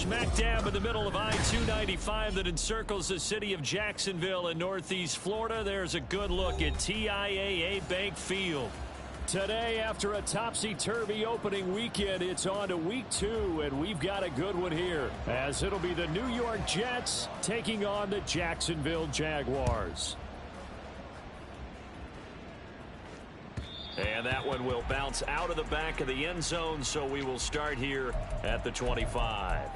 Smack dab in the middle of I-295 that encircles the city of Jacksonville in Northeast Florida. There's a good look at TIAA Bank Field. Today, after a topsy-turvy opening weekend, it's on to week 2, and we've got a good one here, as it'll be the New York Jets taking on the Jacksonville Jaguars. And that one will bounce out of the back of the end zone, so we will start here at the 25.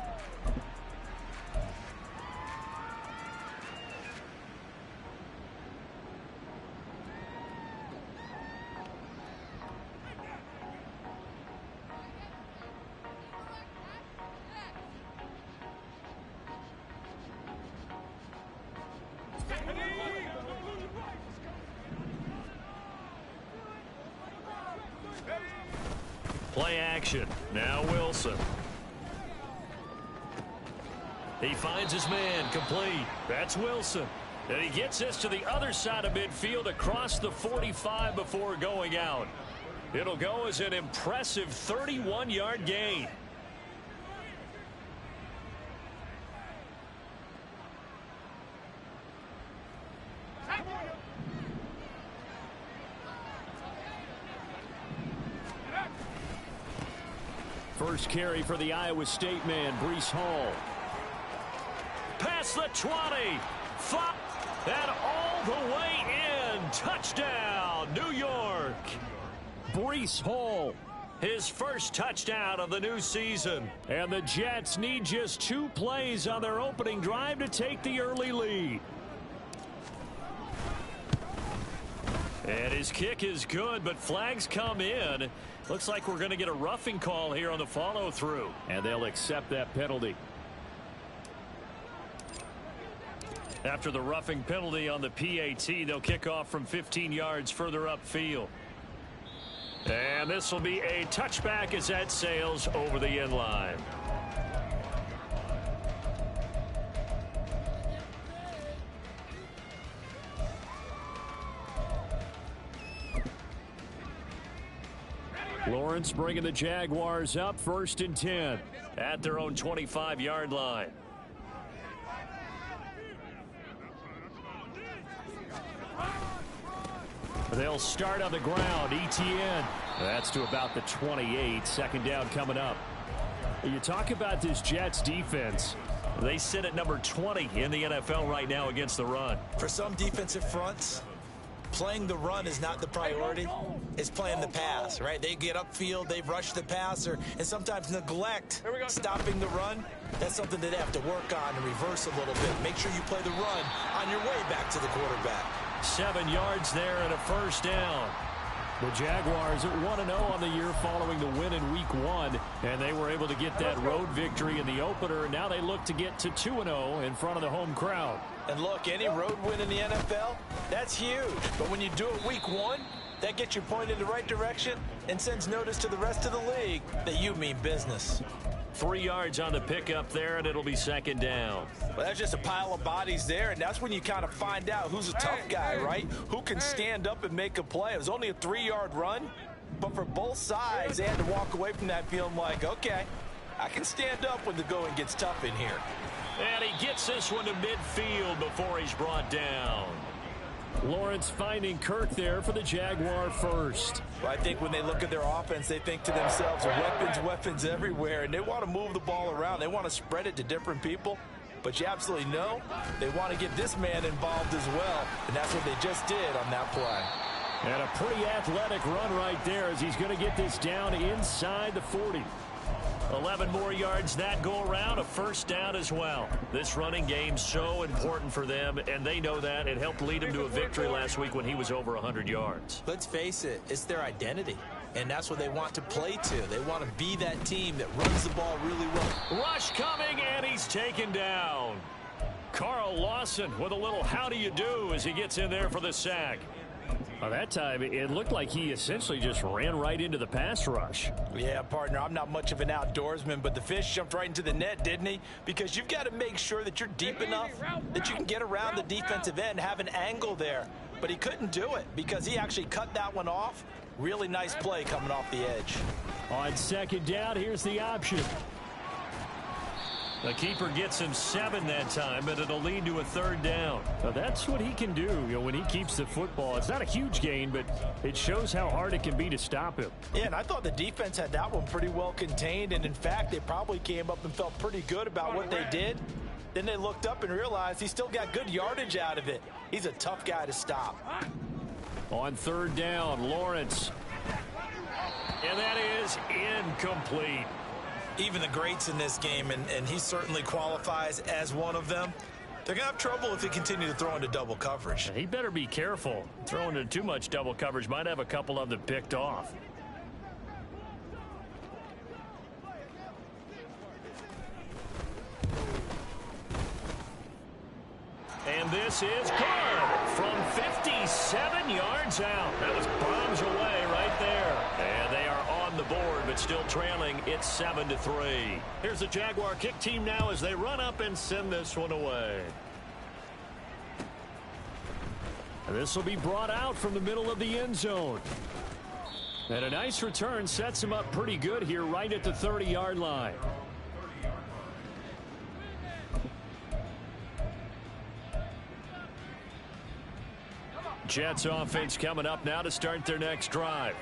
Play action. Now Wilson. He finds his man complete. That's Wilson. And he gets this to the other side of midfield across the 45 before going out. It'll go as an impressive 31-yard gain. first carry for the Iowa State man, Breece Hall. Past the 20. 5. And all the way in. Touchdown, New York. Breece Hall, his first touchdown of the new season. And the Jets need just 2 plays on their opening drive to take the early lead. And his kick is good, but flags come in. Looks like we're going to get a roughing call here on the follow-through. And they'll accept that penalty. After the roughing penalty on the PAT, they'll kick off from 15 yards further upfield. And this will be a touchback as that sails over the end line. Lawrence bringing the Jaguars up 1st and 10 at their own 25-yard line. They'll start on the ground. ETN. That's to about the 28. 2nd down coming up. You talk about this Jets defense. They sit at number 20 in the NFL right now against the run. For some defensive fronts, playing the run is not the priority. It's playing the pass, right? They get upfield, they rush the passer, and sometimes neglect stopping the run. That's something that they have to work on and reverse a little bit. Make sure you play the run on your way back to the quarterback. 7 yards there and a 1st down. The Jaguars at 1-0 on the year following the win in Week 1, and they were able to get that road victory in the opener, and now they look to get to 2-0 in front of the home crowd. And look, any road win in the NFL, that's huge. But when you do it Week 1, that gets you pointed in the right direction and sends notice to the rest of the league that you mean business. 3 yards on the pickup there, and it'll be 2nd down. Well, that's just a pile of bodies there, and that's when you kind of find out who's a tough guy, right? Who can stand up and make a play. It was only a 3-yard run, but for both sides, they had to walk away from that feeling like, okay, I can stand up when the going gets tough in here. And he gets this one to midfield before he's brought down. Lawrence finding Kirk there for the Jaguar first. Well, I think when they look at their offense, they think to themselves, weapons everywhere, and they want to move the ball around. They want to spread it to different people. But you absolutely know they want to get this man involved as well, and that's what they just did on that play. And a pretty athletic run right there as he's going to get this down inside the 40. 11 more yards that go around, a 1st down as well. This running game so important for them, and they know that. It helped lead them to a victory last week when he was over 100 yards. Let's face it, it's their identity, and that's what they want to play to. They want to be that team that runs the ball really well. Rush coming, and he's taken down. Carl Lawson with a little how do you do as he gets in there for the sack. By that time, it looked like he essentially just ran right into the pass rush. Yeah, partner, I'm not much of an outdoorsman, but the fish jumped right into the net, didn't he? Because you've got to make sure that you're deep enough that you can get around the defensive end and have an angle there. But he couldn't do it because he actually cut that one off. Really nice play coming off the edge. On 2nd down, here's the option. The keeper gets him 7 that time, but it'll lead to a 3rd down. Now that's what he can do, when he keeps the football. It's not a huge gain, but it shows how hard it can be to stop him. Yeah, and I thought the defense had that one pretty well contained, and in fact, they probably came up and felt pretty good about what they did. Then they looked up and realized he still got good yardage out of it. He's a tough guy to stop. On 3rd down, Lawrence. And that is incomplete. Even the greats in this game, and he certainly qualifies as one of them, they're going to have trouble if they continue to throw into double coverage. He better be careful. Throwing into too much double coverage might have a couple of them picked off. And this is good from 57 yards out. That was bombs away right there. And they are on the board, but still trailing. It's 7-3. Here's the Jaguar kick team now as they run up and send this one away. And this will be brought out from the middle of the end zone. And a nice return sets him up pretty good here right at the 30-yard line. Jets offense coming up now to start their next drive.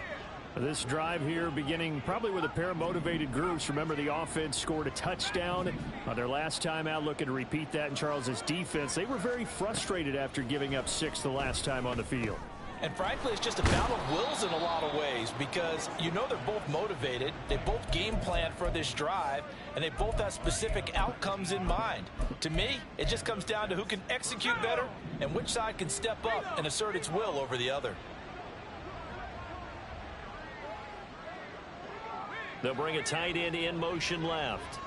This drive here beginning probably with a pair of motivated groups. Remember, the offense scored a touchdown on their last time out, looking to repeat that in Charles's defense. They were very frustrated after giving up 6 the last time on the field. And frankly, it's just a battle of wills in a lot of ways because you know they're both motivated. They both game plan for this drive, and they both have specific outcomes in mind. To me, it just comes down to who can execute better and which side can step up and assert its will over the other. They'll bring a tight end in motion left.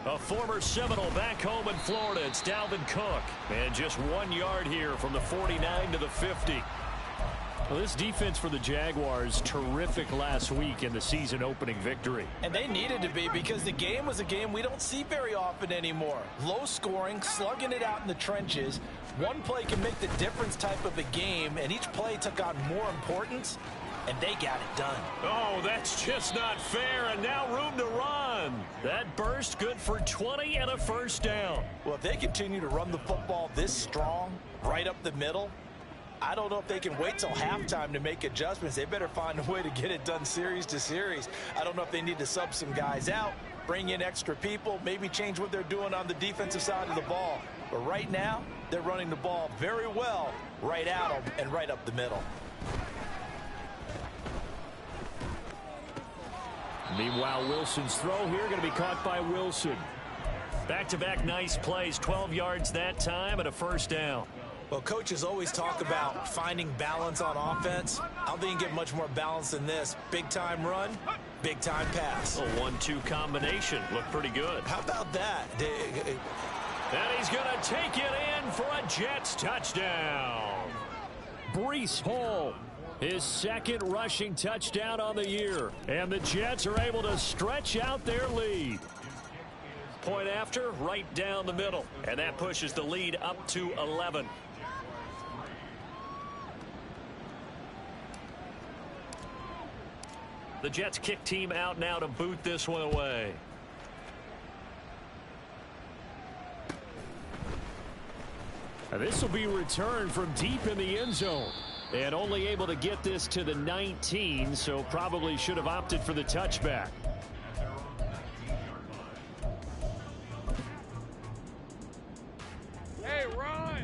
A former Seminole back home in Florida. It's Dalvin Cook. And just 1 yard here from the 49 to the 50. Well, this defense for the Jaguars, terrific last week in the season opening victory. And they needed to be because the game was a game we don't see very often anymore. Low scoring, slugging it out in the trenches. One play can make the difference type of a game, and each play took on more importance, and they got it done. Oh, that's just not fair, and now room to run. That burst good for 20 and a first down. Well, if they continue to run the football this strong, right up the middle, I don't know if they can wait till halftime to make adjustments. They better find a way to get it done series to series. I don't know if they need to sub some guys out, bring in extra people, maybe change what they're doing on the defensive side of the ball. But right now, they're running the ball very well right at them and right up the middle. Meanwhile, Wilson's throw here going to be caught by Wilson. Back-to-back nice plays, 12 yards that time and a first down. Well, coaches always talk about finding balance on offense. I don't think you can get much more balance than this. Big-time run, big-time pass. A 1-2 combination. Looked pretty good. How about that? And he's going to take it in for a Jets touchdown. Breece Hall, his second rushing touchdown on the year. And the Jets are able to stretch out their lead. Point after, right down the middle. And that pushes the lead up to 11. The Jets kick team out now to boot this one away. And this will be returned from deep in the end zone. And only able to get this to the 19, so probably should have opted for the touchback.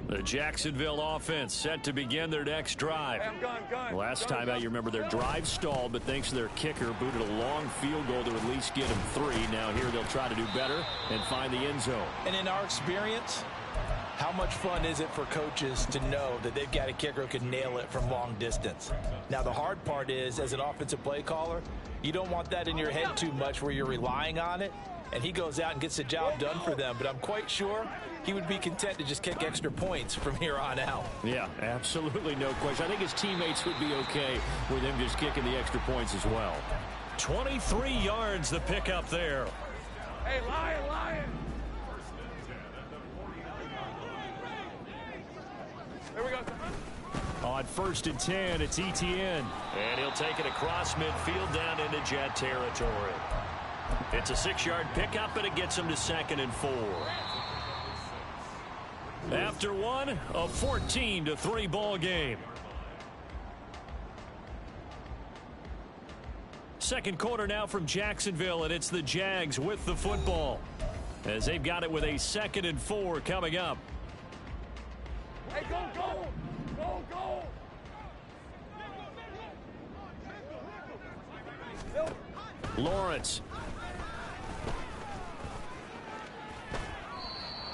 The Jacksonville offense set to begin their next drive. Last time out, you remember their drive stalled, but thanks to their kicker, booted a long field goal to at least get them 3. Now here they'll try to do better and find the end zone. And in our experience, how much fun is it for coaches to know that they've got a kicker who can nail it from long distance? Now, the hard part is, as an offensive play caller, you don't want that in your head too much where you're relying on it, and he goes out and gets the job done for them. But I'm quite sure he would be content to just kick extra points from here on out. Yeah, absolutely no question. I think his teammates would be okay with him just kicking the extra points as well. 23 yards the pickup there. Hey, Lion! There we go. On 1st and 10, it's Etienne. And he'll take it across midfield down into Jet territory. It's a 6-yard pickup, and it gets him to 2nd and 4. After one, a 14-3 ball game. Second quarter now from Jacksonville, and it's the Jags with the football as they've got it with a 2nd and 4 coming up. Hey, go! Lawrence.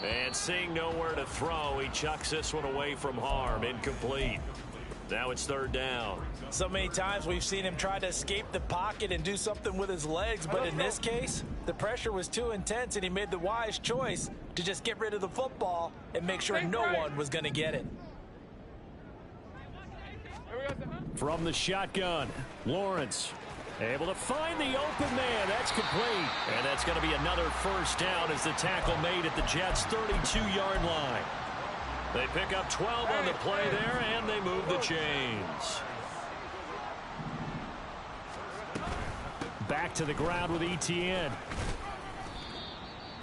And seeing nowhere to throw, he chucks this one away from harm. Incomplete. Now it's 3rd down. So many times we've seen him try to escape the pocket and do something with his legs, but in this case, the pressure was too intense, and he made the wise choice to just get rid of the football and make sure no one was going to get it. From the shotgun, Lawrence able to find the open man. That's complete. And that's going to be another first down as the tackle made at the Jets' 32-yard line. They pick up 12 on the play there, and they move the chains. Back to the ground with Etienne.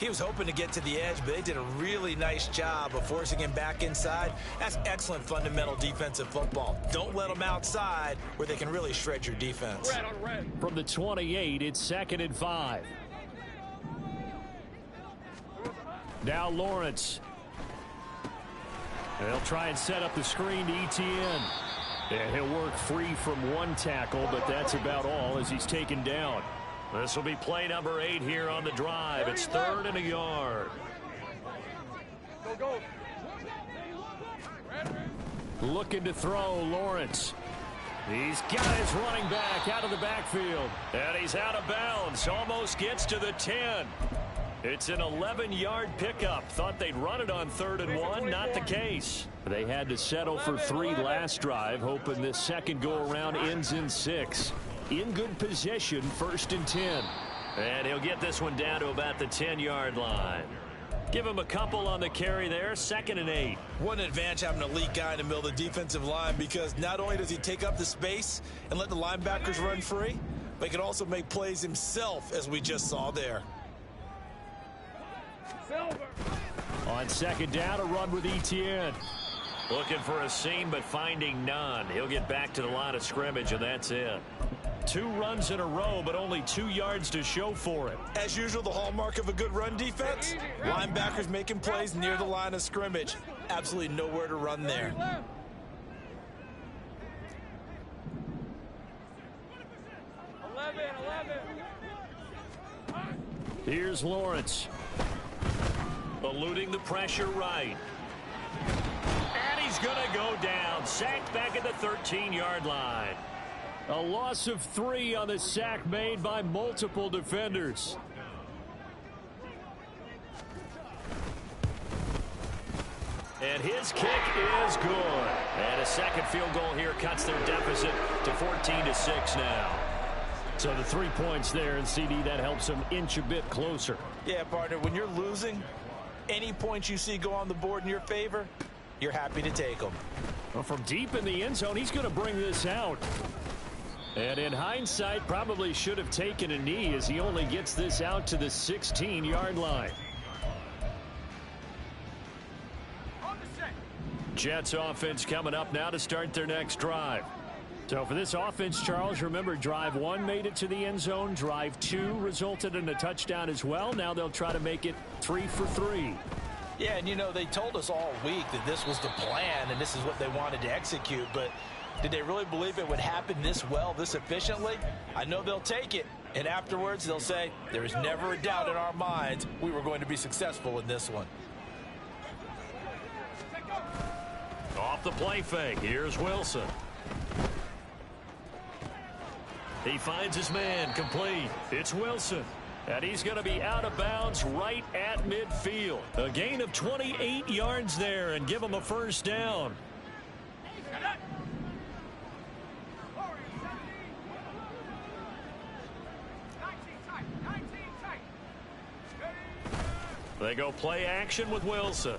He was hoping to get to the edge, but they did a really nice job of forcing him back inside. That's excellent fundamental defensive football. Don't let them outside where they can really shred your defense. From the 28, it's 2nd and 5. Now Lawrence. They'll try and set up the screen to Etienne. And he'll work free from one tackle, but that's about all as he's taken down. This will be play number 8 here on the drive. It's 3rd and a yard. Go. Looking to throw, Lawrence. He's got his running back out of the backfield. And he's out of bounds. Almost gets to the 10. It's an 11-yard pickup. Thought they'd run it on 3rd and 1. Not the case. They had to settle for 3 last drive, hoping this second go-around ends in 6. In good position, 1st and 10. And he'll get this one down to about the 10-yard line. Give him a couple on the carry there, 2nd and 8. What an advantage having an elite guy in the middle of the defensive line, because not only does he take up the space and let the linebackers run free, but he can also make plays himself, as we just saw there. On 2nd down, a run with Etienne. Looking for a seam, but finding none. He'll get back to the line of scrimmage, and that's it. 2 runs in a row, but only 2 yards to show for it. As usual, the hallmark of a good run defense, linebackers making plays near the line of scrimmage. Absolutely nowhere to run there. Here's Lawrence. Eluding the pressure right. And he's going to go down. Sacked back at the 13-yard line. A loss of 3 on the sack made by multiple defenders. And his kick is good. And a second field goal here cuts their deficit to 14-6 now. So the 3 points there, and CD, that helps them inch a bit closer. Yeah, partner, when you're losing, any points you see go on the board in your favor, you're happy to take them. Well, from deep in the end zone, he's going to bring this out. And in hindsight, probably should have taken a knee as he only gets this out to the 16-yard line. Jets offense coming up now to start their next drive. So for this offense, Charles, remember drive 1 made it to the end zone. Drive 2 resulted in a touchdown as well. Now they'll try to make it 3 for 3. Yeah, and you know, they told us all week that this was the plan and this is what they wanted to execute, but did they really believe it would happen this well, this efficiently? I know they'll take it, and afterwards they'll say, there is never a doubt in our minds we were going to be successful in this one. Off the play fake, here's Wilson. He finds his man, complete. It's Wilson. And he's going to be out of bounds right at midfield. A gain of 28 yards there and give him a first down. They go play action with Wilson.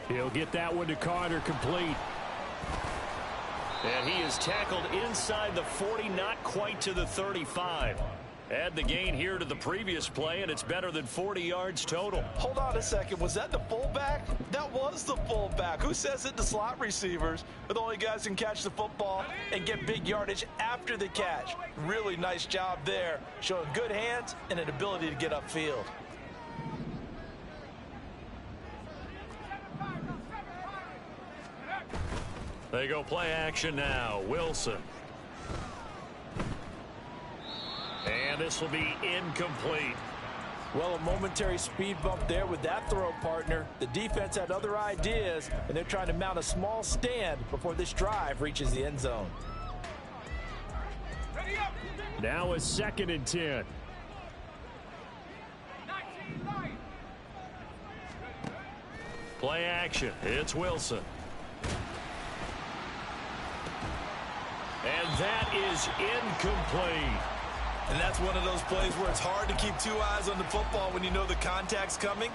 He'll get that one to Carter, complete. And he is tackled inside the 40, not quite to the 35. Add the gain here to the previous play, and it's better than 40 yards total. Hold on a second. Was that the fullback? That was the fullback. Who says it to slot receivers? But the only guys can catch the football and get big yardage after the catch. Really nice job there, showing good hands and an ability to get upfield. They go play action now. Wilson. And this will be incomplete. Well, a momentary speed bump there with that throw, partner. The defense had other ideas, and they're trying to mount a small stand before this drive reaches the end zone. Now a 2nd and 10. Play action. It's Wilson. And that is incomplete. And that's one of those plays where it's hard to keep 2 eyes on the football when you know the contact's coming,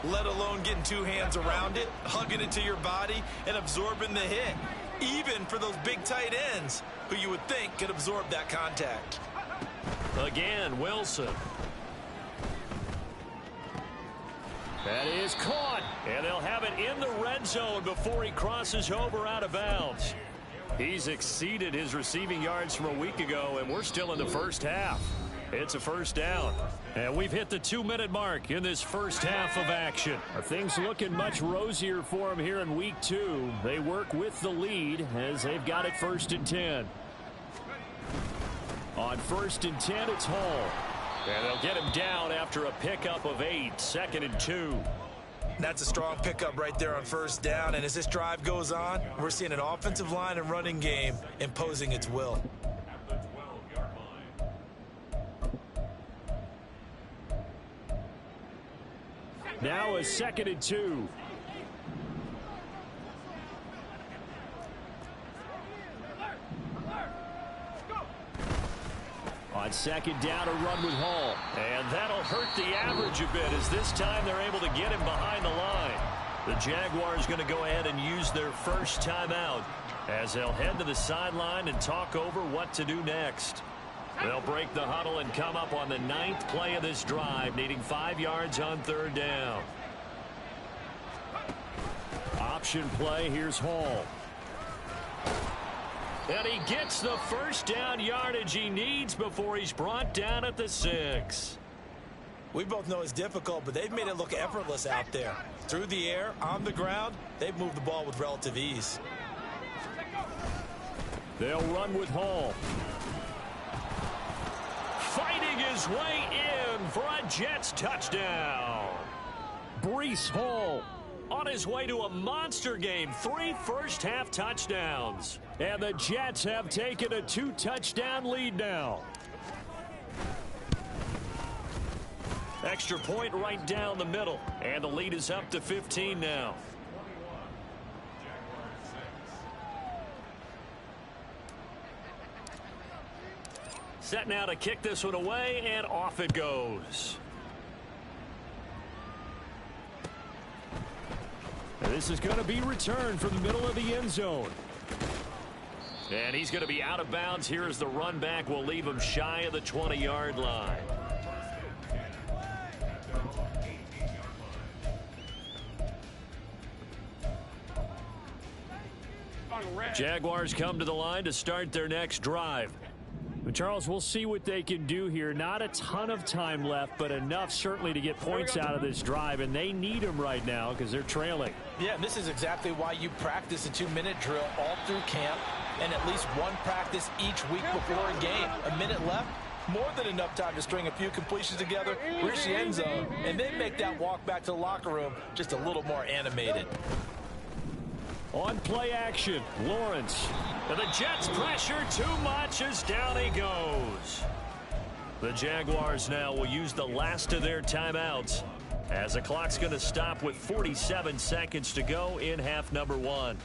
let alone getting 2 hands around it, hugging it to your body, and absorbing the hit, even for those big tight ends who you would think could absorb that contact. Again, Wilson. That is caught, and they'll have it in the red zone before he crosses over out of bounds. He's exceeded his receiving yards from a week ago, and we're still in the first half. It's a first down. And we've hit the 2-minute mark in this first half of action. Things looking much rosier for them here in week 2. They work with the lead as they've got it 1st and 10. On 1st and 10, it's Hall. And they'll get him down after a pickup of 8, 2nd and 2. That's a strong pickup right there on 1st down. And as this drive goes on, we're seeing an offensive line and running game imposing its will. Now a 2nd and 2. On 2nd down, a run with Hall. And that'll hurt the average a bit as this time they're able to get him behind the line. The Jaguars going to go ahead and use their first timeout as they'll head to the sideline and talk over what to do next. They'll break the huddle and come up on the 9th play of this drive, needing 5 yards on 3rd down. Option play, here's Hall. And he gets the 1st down yardage he needs before he's brought down at the 6. We both know it's difficult, but they've made it look effortless out there. Through the air, on the ground, they've moved the ball with relative ease. They'll run with Hall. Fighting his way in for a Jets touchdown. Breece Hall on his way to a monster game. 3 first-half touchdowns. And the Jets have taken a 2-touchdown lead now. Extra point right down the middle. And the lead is up to 15 now. Set now to kick this one away, and off it goes. And this is going to be returned from the middle of the end zone. And he's going to be out of bounds here as the run back will leave him shy of the 20-yard line. Jaguars come to the line to start their next drive. But Charles, we'll see what they can do here. Not a ton of time left, but enough certainly to get points out of this drive, and they need them right now because they're trailing. Yeah, and this is exactly why you practice a 2-minute drill all through camp and at least one practice each week before a game. A minute left, more than enough time to string a few completions together, reach the end zone, and then make that walk back to the locker room just a little more animated. On play action, Lawrence. And the Jets pressure too much as down he goes. The Jaguars now will use the last of their timeouts as the clock's going to stop with 47 seconds to go in half number 1.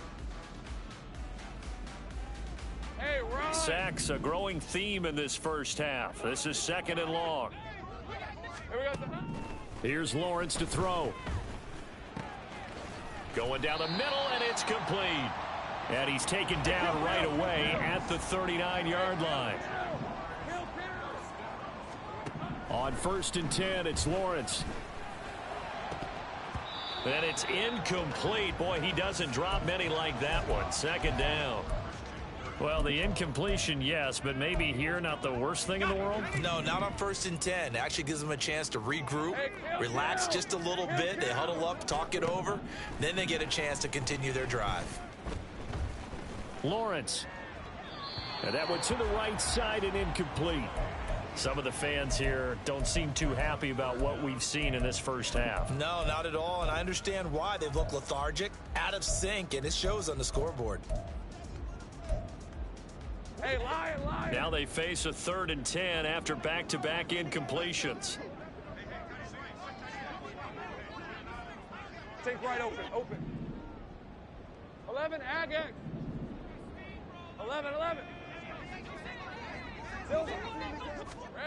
Hey, run. Sacks, a growing theme in this first half. This is 2nd and long. Here's Lawrence to throw. Going down the middle, and it's complete. And he's taken down right away at the 39-yard line. On 1st and 10, it's Lawrence. And it's incomplete. Boy, he doesn't drop many like that one. 2nd down. Well, the incompletion, yes, but maybe here not the worst thing in the world? No, not on 1st and 10. It actually gives them a chance to regroup, relax just a little bit. They huddle up, talk it over. Then they get a chance to continue their drive. Lawrence. And that went to the right side and incomplete. Some of the fans here don't seem too happy about what we've seen in this first half. No, not at all, and I understand why. They've looked lethargic, out of sync, and it shows on the scoreboard. Hey, Lion. Now they face a 3rd and 10 after back-to-back incompletions. Take right, open. 11, Agag. 11.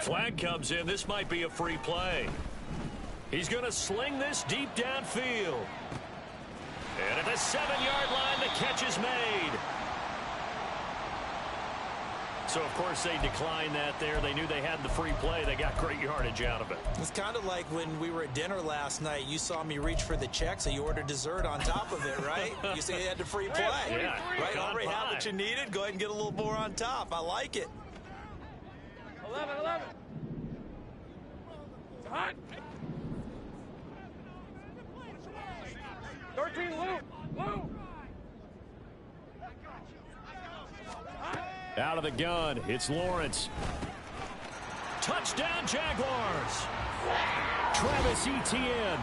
Flag comes in. This might be a free play. He's going to sling this deep downfield. And at the 7-yard line, the catch is made. So, of course, they declined that there. They knew they had the free play. They got great yardage out of it. It's kind of like when we were at dinner last night. You saw me reach for the check, so you ordered dessert on top of it, right? You say you had the free play. Yeah. Right? Already have what you needed. Go ahead and get a little more on top. I like it. 11. Hot. 13, Lou. Out of the gun, it's Lawrence. Touchdown, Jaguars. Travis Etienne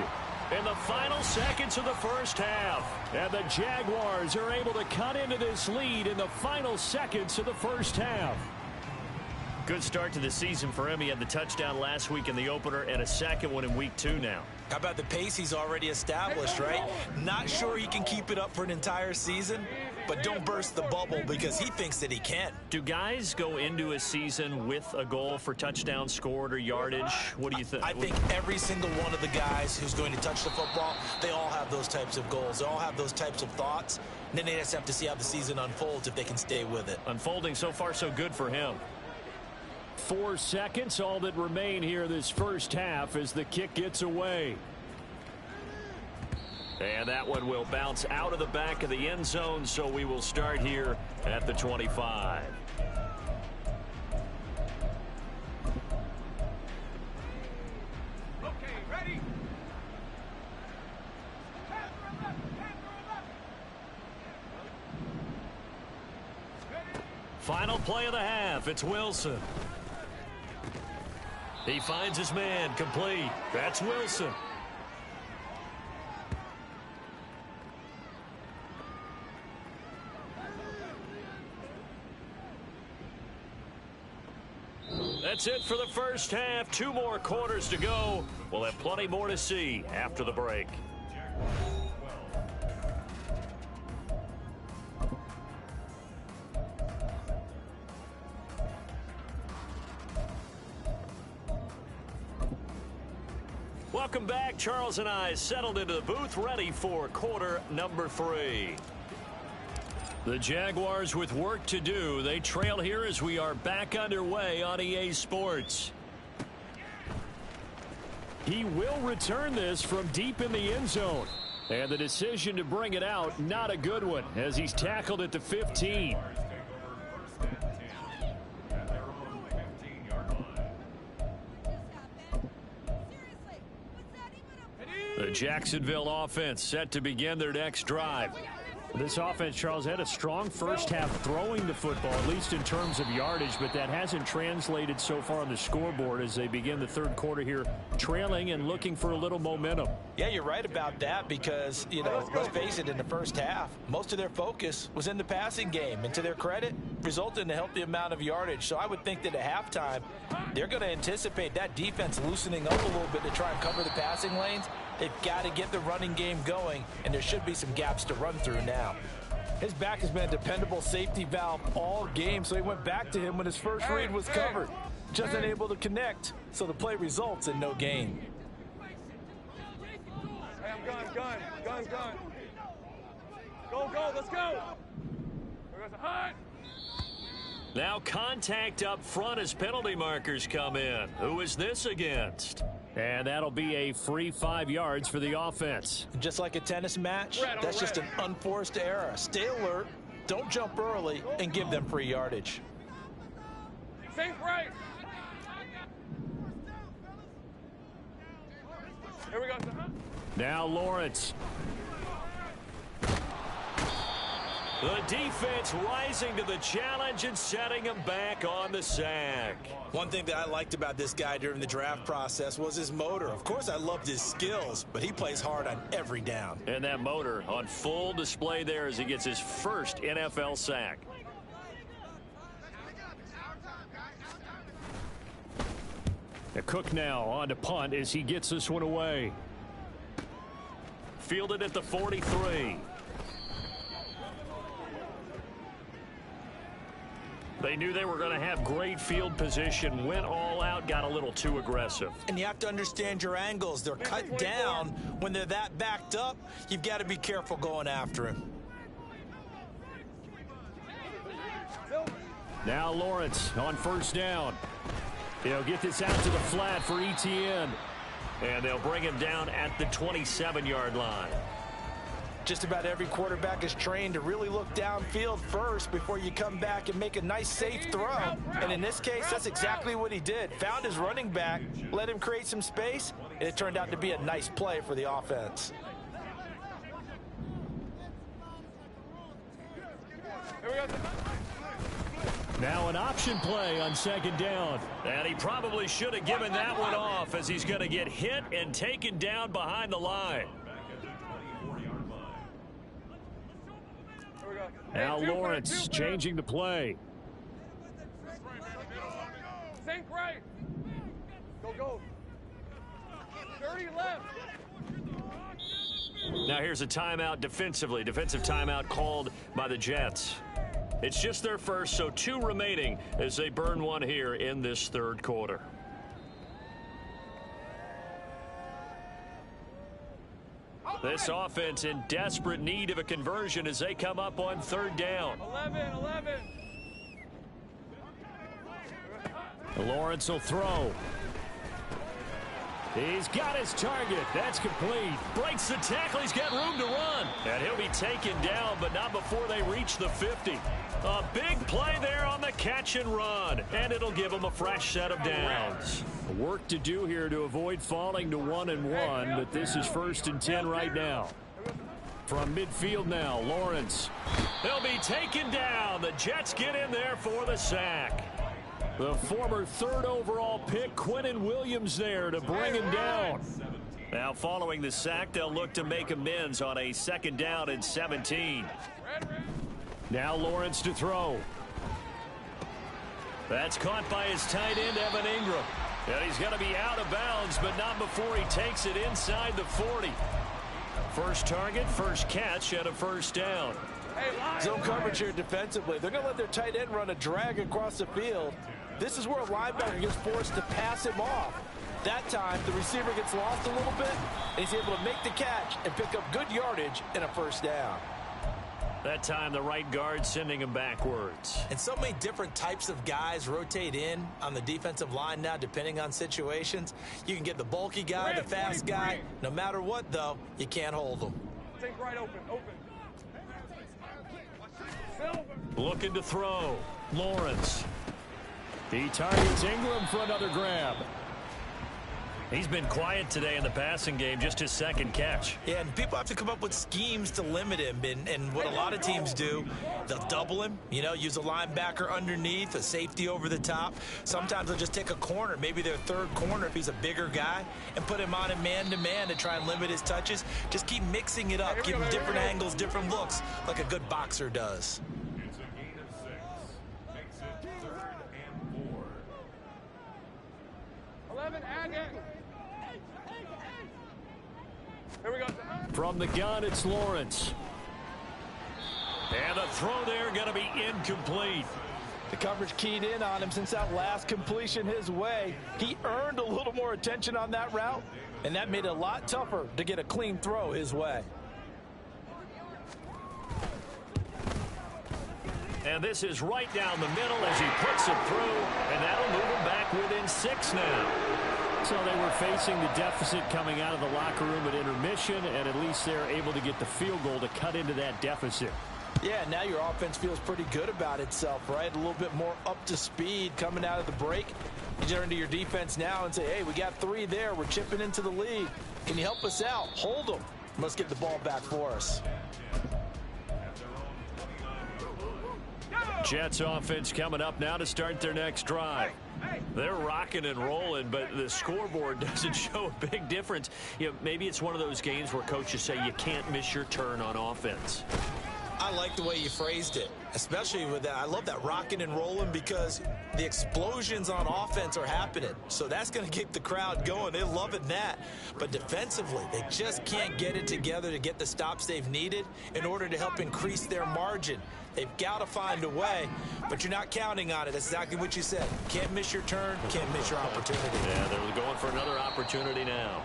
in the final seconds of the first half. And the Jaguars are able to cut into this lead in the final seconds of the first half. Good start to the season for him. He had the touchdown last week in the opener and a second one in week 2 now. How about the pace he's already established, right? Not sure he can keep it up for an entire season, but don't burst the bubble because he thinks that he can. Do guys go into a season with a goal for touchdown scored or yardage? What do you think? I think every single one of the guys who's going to touch the football, they all have those types of goals. They all have those types of thoughts. And then they just have to see how the season unfolds if they can stay with it. Unfolding so far so good for him. 4 seconds, all that remain here this first half as the kick gets away. And that one will bounce out of the back of the end zone, so we will start here at the 25. Okay, ready. Final play of the half, it's Wilson. He finds his man, complete. That's Wilson. That's it for the first half. 2 more quarters to go. We'll have plenty more to see after the break. Welcome back. Charles and I settled into the booth, ready for quarter number 3. The Jaguars with work to do. They trail here as we are back underway on EA Sports. He will return this from deep in the end zone. And the decision to bring it out, not a good one, as he's tackled at the 15. The Jacksonville offense set to begin their next drive. This offense, Charles, had a strong first half throwing the football, at least in terms of yardage, but that hasn't translated so far on the scoreboard as they begin the third quarter here, trailing and looking for a little momentum. Yeah, you're right about that because, let's face it, in the first half, most of their focus was in the passing game. And to their credit, resulted in a healthy amount of yardage. So I would think that at halftime, they're going to anticipate that defense loosening up a little bit to try and cover the passing lanes. They've got to get the running game going, and there should be some gaps to run through now. His back has been a dependable safety valve all game, so he went back to him when his first read was covered. Just unable to connect, so the play results in no gain. Hey, I'm gun. Go, let's go. We're going hot. Now contact up front as penalty markers come in. Who is this against? And that'll be a free 5 yards for the offense. Just like a tennis match, that's just an unforced error. Stay alert, don't jump early, and give them free yardage. Safe right. Here we go. Now Lawrence. The defense rising to the challenge and setting him back on the sack. One thing that I liked about this guy during the draft process was his motor. Of course, I loved his skills, but he plays hard on every down. And that motor on full display there as he gets his first NFL sack. Cook now on to punt as he gets this one away. Fielded at the 43. They knew they were going to have great field position, went all out, got a little too aggressive. And you have to understand your angles. They're cut down. When they're that backed up, you've got to be careful going after him. Now Lawrence on first down. He'll get this out to the flat for Etienne. And they'll bring him down at the 27-yard line. Just about every quarterback is trained to really look downfield first before you come back and make a nice, safe throw. And in this case, that's exactly what he did. Found his running back, let him create some space, and it turned out to be a nice play for the offense. Now an option play on second down. And he probably should have given that one off as he's going to get hit and taken down behind the line. Now Lawrence changing the play. Sink right. Go. 30 left. Now here's a timeout defensively. Defensive timeout called by the Jets. It's just their first, so 2 remaining as they burn one here in this third quarter. This offense in desperate need of a conversion as they come up on third down. 11. Lawrence will throw. He's got his target. That's complete. Breaks the tackle. He's got room to run. And he'll be taken down, but not before they reach the 50. A big play there on the catch and run. And it'll give him a fresh set of downs. Work to do here to avoid falling to 1-1, but this is 1st and 10 right now. From midfield now, Lawrence. He'll be taken down. The Jets get in there for the sack. The former 3rd overall pick, Quinnen Williams, there to bring him down. Now following the sack, they'll look to make amends on a 2nd down and 17. Now Lawrence to throw. That's caught by his tight end, Evan Ingram. And he's going to be out of bounds, but not before he takes it inside the 40. First target, first catch, and a 1st down. Zone coverage here defensively. They're going to let their tight end run a drag across the field. This is where a linebacker gets forced to pass him off. That time, the receiver gets lost a little bit, and he's able to make the catch and pick up good yardage and a 1st down. That time, the right guard sending him backwards. And so many different types of guys rotate in on the defensive line now, depending on situations. You can get the bulky guy, the fast guy. No matter what, though, you can't hold them. Sink right open. Looking to throw. Lawrence. He targets Ingram for another grab. He's been quiet today in the passing game, just his 2nd catch. Yeah, and people have to come up with schemes to limit him. And what a lot of teams do, they'll double him, use a linebacker underneath, a safety over the top. Sometimes they'll just take a corner, maybe their 3rd corner if he's a bigger guy, and put him on a man-to-man to try and limit his touches. Just keep mixing it up, give him different angles, different looks, like a good boxer does. 11, Here we go. From the gun, it's Lawrence. And the throw there going to be incomplete. The coverage keyed in on him since that last completion his way. He earned a little more attention on that route, and that made it a lot tougher to get a clean throw his way. And this is right down the middle as he puts it through, and that'll move him back within 6 now. So they were facing the deficit coming out of the locker room at intermission, and at least they're able to get the field goal to cut into that deficit. Yeah, now your offense feels pretty good about itself, right? A little bit more up to speed coming out of the break. You turn to your defense now and say, hey, we got 3 there. We're chipping into the lead. Can you help us out? Hold them. Let's get the ball back for us. Jets offense coming up now to start their next drive. They're rocking and rolling, but the scoreboard doesn't show a big difference. Maybe it's one of those games where coaches say you can't miss your turn on offense. I like the way you phrased it, especially with that. I love that rocking and rolling because the explosions on offense are happening. So that's going to keep the crowd going. They're loving that. But defensively, they just can't get it together to get the stops they've needed in order to help increase their margin. They've got to find a way, but you're not counting on it. That's exactly what you said. Can't miss your turn, can't miss your opportunity. Yeah, they're going for another opportunity now.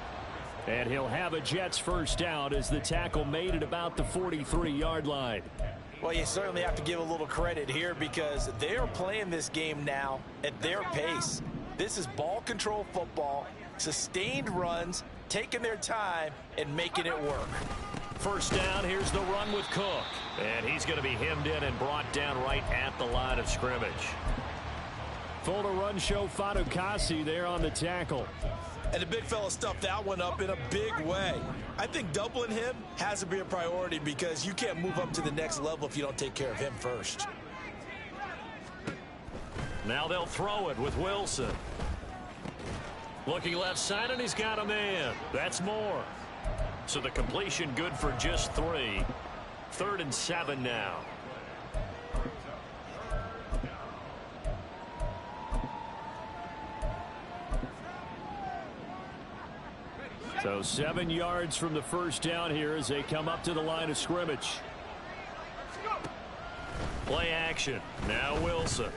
And he'll have a Jets first down as the tackle made at about the 43-yard line. Well, you certainly have to give a little credit here because they are playing this game now at their pace. This is ball control football, sustained runs, taking their time, and making it work. First down, here's the run with Cook. And he's going to be hemmed in and brought down right at the line of scrimmage. Full to run show Fatukasi there on the tackle. And the big fella stuffed that one up in a big way. I think doubling him has to be a priority because you can't move up to the next level if you don't take care of him first. Now they'll throw it with Wilson. Looking left side, and he's got a man. That's Moore. So the completion good for just 3. 3rd and 7 now. So 7 yards from the first down here as they come up to the line of scrimmage. Play action. Now Wilson.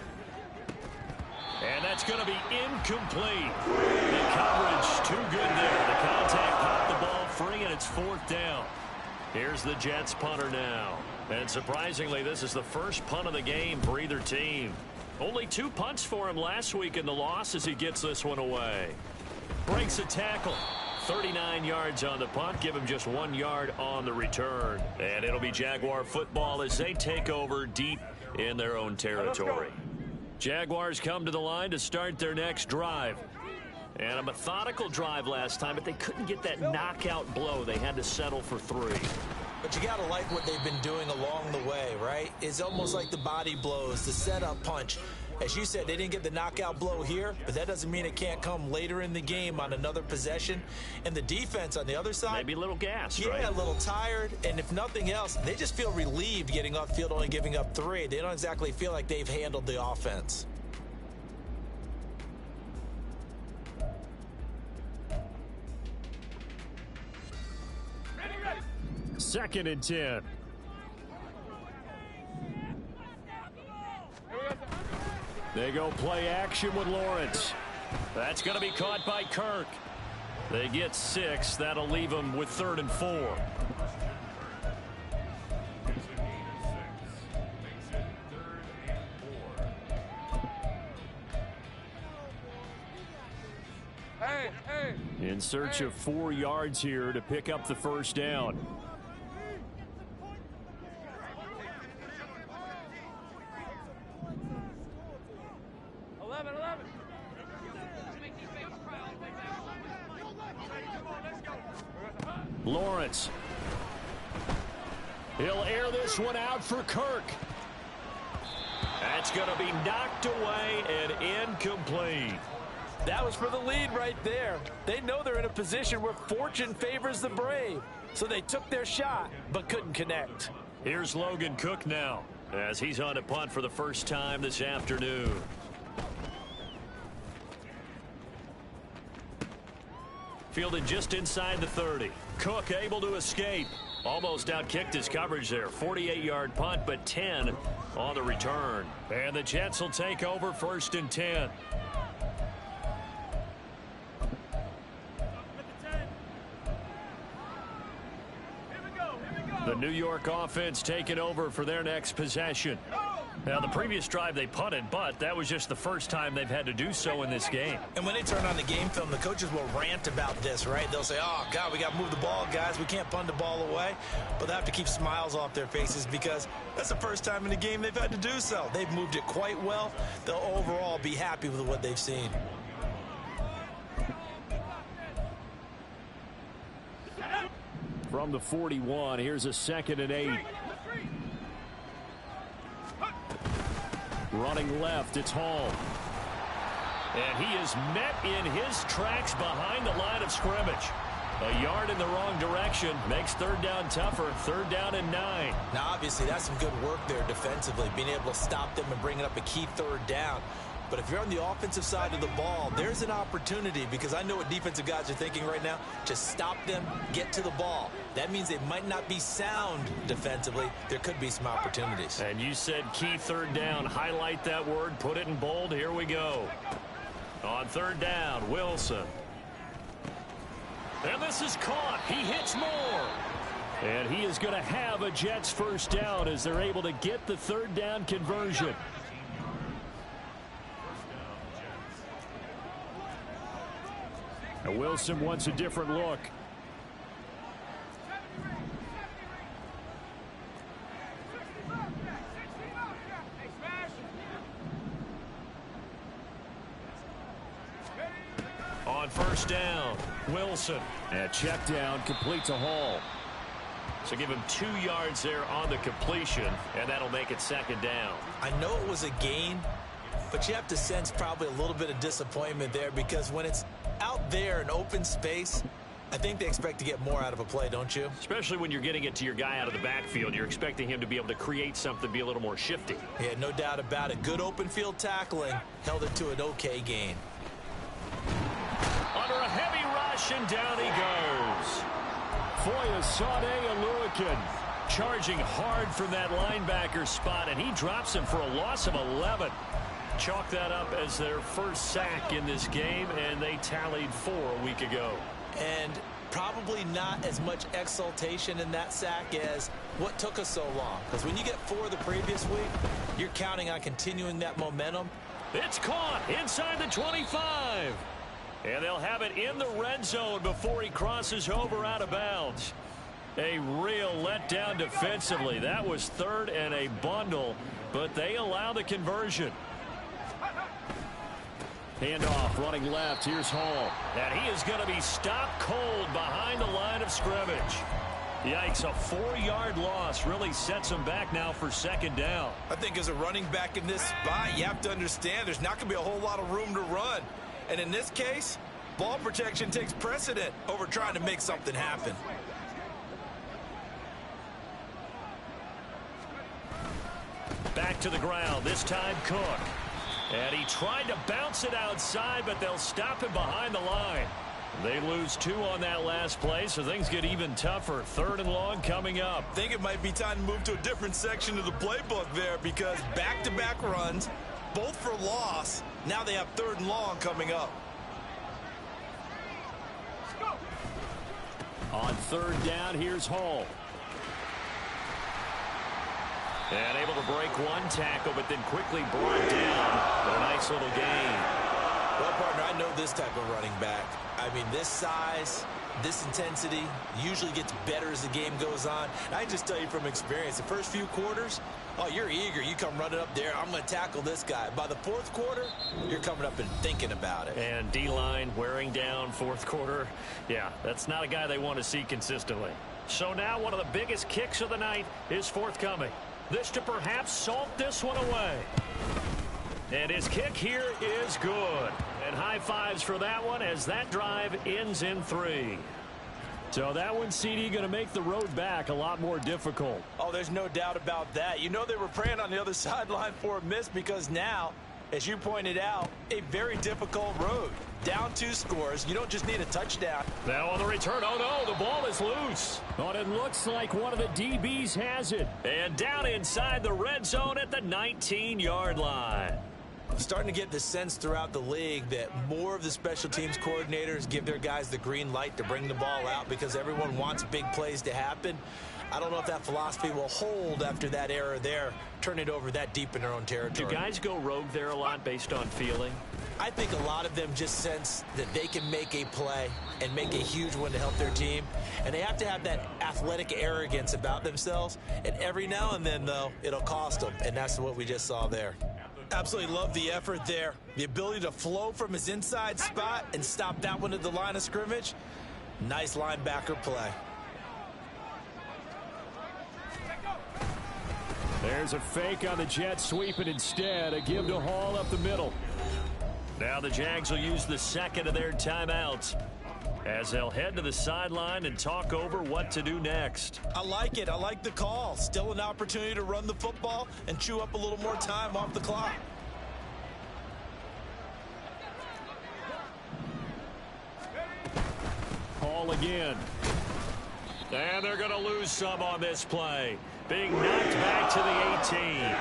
And that's going to be incomplete. The coverage too good there. The contact popped the ball free, and it's 4th down. Here's the Jets punter now. And surprisingly, this is the first punt of the game for either team. Only 2 punts for him last week in the loss as he gets this one away. Breaks a tackle. 39 yards on the punt. Give him just 1 yard on the return. And it'll be Jaguar football as they take over deep in their own territory. Jaguars come to the line to start their next drive. And a methodical drive last time, but they couldn't get that knockout blow. They had to settle for 3. But you got to like what they've been doing along the way, right? It's almost like the body blows, the setup punch. As you said, they didn't get the knockout blow here, but that doesn't mean it can't come later in the game on another possession. And the defense on the other side, maybe a little gassed, right? Yeah, a little tired. And if nothing else, they just feel relieved getting upfield, only giving up 3. They don't exactly feel like they've handled the offense. Second and 10. They go play action with Lawrence. That's going to be caught by Kirk. They get 6. That'll leave them with 3rd and 4. In search of 4 yards here to pick up the first down. Lawrence. He'll air this one out for Kirk. That's going to be knocked away and incomplete. That was for the lead right there. They know they're in a position where fortune favors the brave. So they took their shot, but couldn't connect. Here's Logan Cook now, as he's on a punt for the first time this afternoon. Fielded just inside the 30. Cook able to escape. Almost outkicked his coverage there. 48-yard punt, but 10 on the return. And the Jets will take over 1st and 10. The New York offense taking over for their next possession. Now, the previous drive they punted, but that was just the first time they've had to do so in this game. And when they turn on the game film, the coaches will rant about this, right? They'll say, oh, God, we got to move the ball, guys. We can't punt the ball away. But they have to keep smiles off their faces because that's the first time in the game they've had to do so. They've moved it quite well. They'll overall be happy with what they've seen. From the 41, here's a 2nd and 8. Running left, it's Hall. And he is met in his tracks behind the line of scrimmage. A yard in the wrong direction makes 3rd down tougher. 3rd down and 9. Now, obviously, that's some good work there defensively, being able to stop them and bringing up a key 3rd down. But if you're on the offensive side of the ball, there's an opportunity because I know what defensive guys are thinking right now. Just stop them, get to the ball. That means they might not be sound defensively. There could be some opportunities. And you said key 3rd down. Highlight that word. Put it in bold. Here we go. On 3rd down, Wilson. And this is caught. He hits Moore. And he is going to have a Jets first down as they're able to get the third down conversion. Now Wilson wants a different look. On first down, Wilson. And check down, complete to Hall. So give him 2 yards there on the completion, and that'll make it second down. I know it was a gain, but you have to sense probably a little bit of disappointment there because when it's out there in open space, I think they expect to get more out of a play, don't you? Especially when you're getting it to your guy out of the backfield. You're expecting him to be able to create something, be a little more shifty. Yeah, no doubt about it. Good open field tackling held it to an okay gain. Under a heavy rush, and down he goes. Foyesade Oluokun charging hard from that linebacker spot, and he drops him for a loss of 11. Chalk that up as their first sack in this game, and they tallied 4 a week ago. And probably not as much exultation in that sack as what took us so long. Because when you get 4 the previous week, you're counting on continuing that momentum. It's caught inside the 25. And they'll have it in the red zone before he crosses over out of bounds. A real letdown defensively. That was 3rd and a bundle, but they allow the conversion. Handoff running left. Here's Hall. And he is going to be stopped cold behind the line of scrimmage. Yikes, a 4-yard loss really sets him back now for second down. I think as a running back in this spot, you have to understand there's not going to be a whole lot of room to run. And in this case, ball protection takes precedent over trying to make something happen. Back to the ground, this time Cook. And he tried to bounce it outside, but they'll stop him behind the line. They lose 2 on that last play, so things get even tougher. 3rd and long coming up. I think it might be time to move to a different section of the playbook there because back-to-back runs, both for loss. Now they have 3rd and long coming up. On 3rd down, here's Hall. And able to break 1 tackle, but then quickly brought down. But a nice little gain. Well, partner, I know this type of running back. I mean, this size, this intensity usually gets better as the game goes on. I can just tell you from experience, the first few quarters, oh, you're eager. You come running up there. I'm going to tackle this guy. By the 4th quarter, you're coming up and thinking about it. And D-line wearing down 4th quarter. Yeah, that's not a guy they want to see consistently. So now one of the biggest kicks of the night is forthcoming. This to perhaps salt this one away. And his kick here is good. And high fives for that one as that drive ends in 3. So that one, CD, going to make the road back a lot more difficult. Oh, there's no doubt about that. You know they were praying on the other sideline for a miss because now, as you pointed out, a very difficult road. Down 2 scores. You don't just need a touchdown. Now on the return. Oh, no, the ball is loose. But it looks like one of the DBs has it. And down inside the red zone at the 19-yard line. I'm starting to get the sense throughout the league that more of the special teams coordinators give their guys the green light to bring the ball out because everyone wants big plays to happen. I don't know if that philosophy will hold after that error there, turn it over that deep in their own territory. Do guys go rogue there a lot based on feeling? I think a lot of them just sense that they can make a play and make a huge one to help their team. And they have to have that athletic arrogance about themselves. And every now and then, though, it'll cost them. And that's what we just saw there. Absolutely love the effort there. The ability to flow from his inside spot and stop that one at the line of scrimmage. Nice linebacker play. There's a fake on the Jets, sweep it instead. A give to Hall up the middle. Now the Jags will use the second of their timeouts as they'll head to the sideline and talk over what to do next. I like it. I like the call. Still an opportunity to run the football and chew up a little more time off the clock. Hall again. And they're going to lose some on this play. Being knocked back to the 18.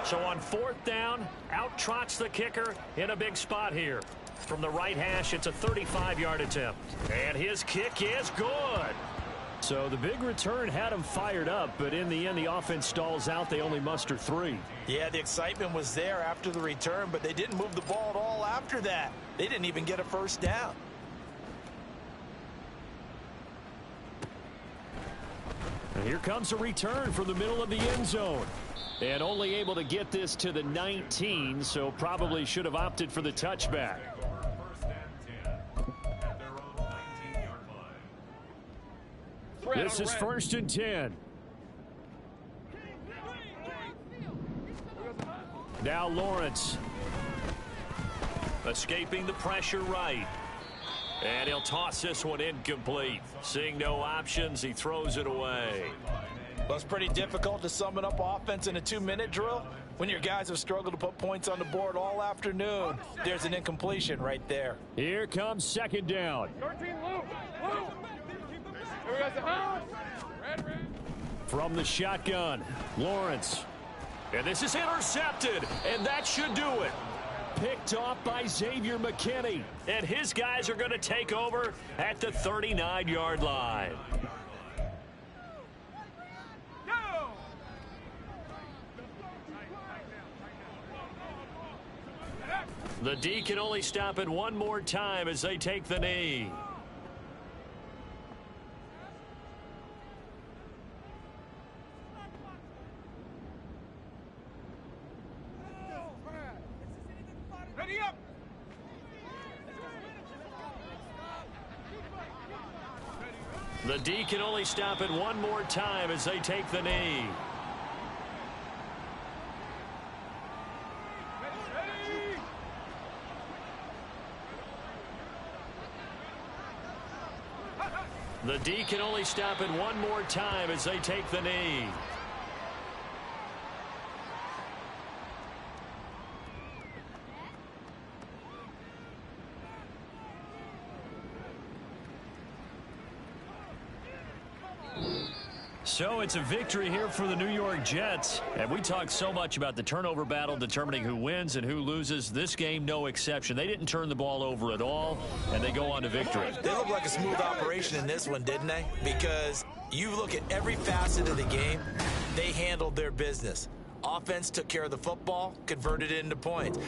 So on 4th down, out trots the kicker in a big spot here. From the right hash, it's a 35-yard attempt. And his kick is good. So the big return had them fired up, but in the end, the offense stalls out. They only muster 3. Yeah, the excitement was there after the return, but they didn't move the ball at all after that. They didn't even get a first down. And here comes a return from the middle of the end zone. And only able to get this to the 19, so probably should have opted for the touchback. This is 1st and 10. Now Lawrence. Escaping the pressure right. And he'll toss this one incomplete. Seeing no options, he throws it away. Well, it's pretty difficult to sum it up offense in a 2-minute drill when your guys have struggled to put points on the board all afternoon. There's an incompletion right there. Here comes 2nd down. 13, Luke. Here we go, Red. From the shotgun, Lawrence. And this is intercepted, and that should do it. Picked off by Xavier McKinney. And his guys are going to take over at the 39-yard line. The D can only stop it one more time as they take the knee. Ready up. The D can only stop it one more time as they take the knee. The D can only stop it one more time as they take the knee. So it's a victory here for the New York Jets. And we talked so much about the turnover battle determining who wins and who loses. This game, no exception. They didn't turn the ball over at all, and they go on to victory. They look like a smooth operation in this one, didn't they? Because you look at every facet of the game, they handled their business. Offense took care of the football, converted it into points.